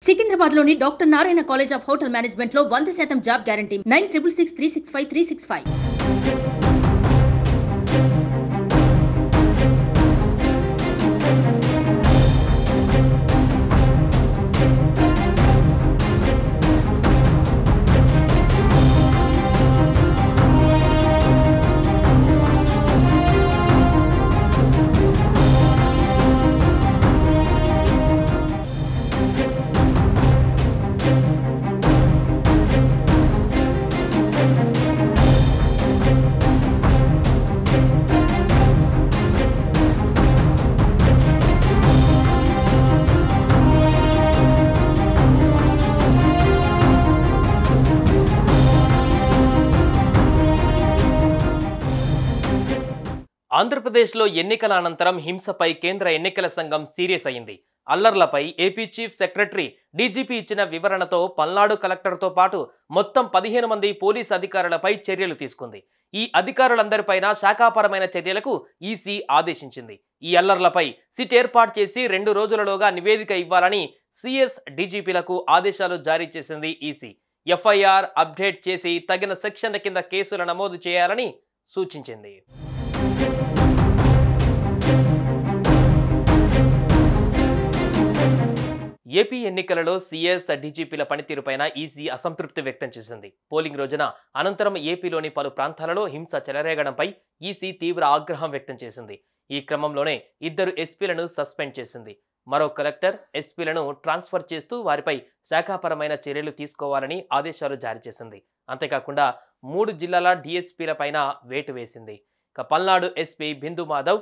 సికింద్రాబాద్లోని doctor Narayana college of hotel మేనేజ్మెంట్లో 100% job guarantee 966365 365. ఆంధ్రప్రదేశ్లో ఎన్నికల అనంతరం హింసపై కేంద్ర ఎన్నికల సంఘం సీరియస్ అయింది. అల్లర్లపై ఏపీ చీఫ్ సెక్రటరీ డీజీపీ ఇచ్చిన వివరణతో పల్నాడు కలెక్టర్తో పాటు మొత్తం 15 మంది పోలీసు అధికారులపై చర్యలు తీసుకుంది. ఈ అధికారులందరిపైన శాఖాపరమైన చర్యలకు ఈసీ ఆదేశించింది. ఈ అల్లర్లపై సిట్ ఏర్పాటు చేసి 2 రోజులలోగా నివేదిక ఇవ్వాలని సిఎస్ డీజీపీలకు ఆదేశాలు జారీ చేసింది ఈసీ. ఎఫ్ఐఆర్ అప్డేట్ చేసి తగిన సెక్షన్ల కింద కేసులు నమోదు చేయాలని సూచించింది. ఏపీ ఎన్నికలలో సీఎస్ డీజీపీల పనితీరుపైన ఈసీ అసంతృప్తి వ్యక్తం చేసింది. పోలింగ్ రోజున అనంతరం ఏపీలోని పలు ప్రాంతాలలో హింస చెలరేగడంపై ఈసీ తీవ్ర ఆగ్రహం వ్యక్తం చేసింది. ఈ క్రమంలోనే 2 ఎస్పీలను సస్పెండ్ చేసింది. మరో కలెక్టర్ ఎస్పీలను ట్రాన్స్ఫర్ చేస్తూ వారిపై శాఖాపరమైన చర్యలు తీసుకోవాలని ఆదేశాలు జారీ చేసింది. అంతేకాకుండా 3 జిల్లాల డీఎస్పీలపైన వేటు వేసింది. పల్నాడు ఎస్పీ బిందు మాధవ్,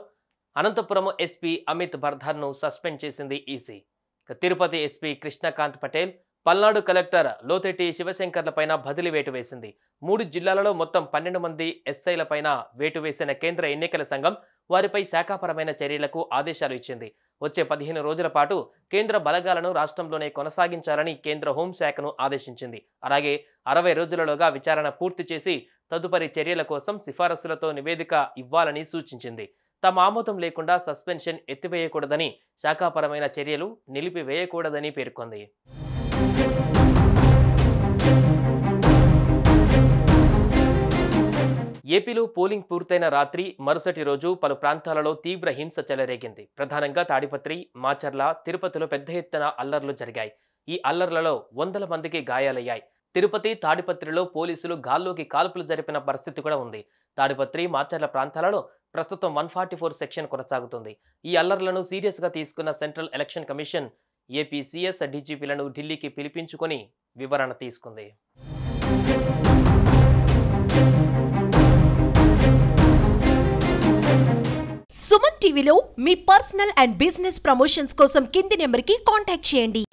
అనంతపురం ఎస్పీ అమిత్ బర్ధర్ను సస్పెండ్ చేసింది EC. Tirupati SP Krishnakanth Patel, Palnadu collector Lotheti శివశంకర్లపైన బదిలీ వేటు వేసింది. 3 జిల్లాలలో మొత్తం 12 మంది ఎస్ఐలపైన వేటు వేసిన కేంద్ర ఎన్నికల సంఘం వారిపై శాఖాపరమైన చర్యలకు ఆదేశాలు ఇచ్చింది. వచ్చే 15 రోజుల పాటు కేంద్ర బలగాలను రాష్ట్రంలోనే కొనసాగించాలని కేంద్ర హోంశాఖను ఆదేశించింది. అలాగే 60 రోజులలోగా విచారణ పూర్తి చేసి తదుపరి చర్యల కోసం సిఫారసులతో నివేదిక ఇవ్వాలని సూచించింది. తమ ఆమోదం లేకుండా సస్పెన్షన్ ఎత్తివేయకూడదని, శాఖాపరమైన చర్యలు నిలిపివేయకూడదని పేర్కొంది. ఏపీలో పోలింగ్ పూర్తయిన రాత్రి మరుసటి రోజు పలు ప్రాంతాలలో తీవ్ర హింస చెలరేగింది. ప్రధానంగా తాడిపత్రి, మాచర్ల, తిరుపతిలో పెద్ద ఎత్తున అల్లర్లు జరిగాయి. ఈ అల్లర్లలో 100 మందికి గాయాలయ్యాయి. తిరుపతి, తాడిపత్రిలో పోలీసులు గాల్లోకి కాల్పులు జరిపిన పరిస్థితి కూడా ఉంది. తాడిపత్రి, మాచర్ల ప్రాంతాలలో ప్రస్తుతం 144 సెక్షన్ కొనసాగుతుంది. ఈ అల్లర్లను సీరియస్గా తీసుకున్న central election commission AP CS డీజీపీలను ఢిల్లీకి పిలిపించుకొని వివరణ తీసుకుంది. సుమన్ టీవీలో మీ పర్సనల్ అండ్ బిజినెస్ ప్రమోషన్స్ కోసం కింది నెంబర్కి కాంటాక్ట్ చేయండి.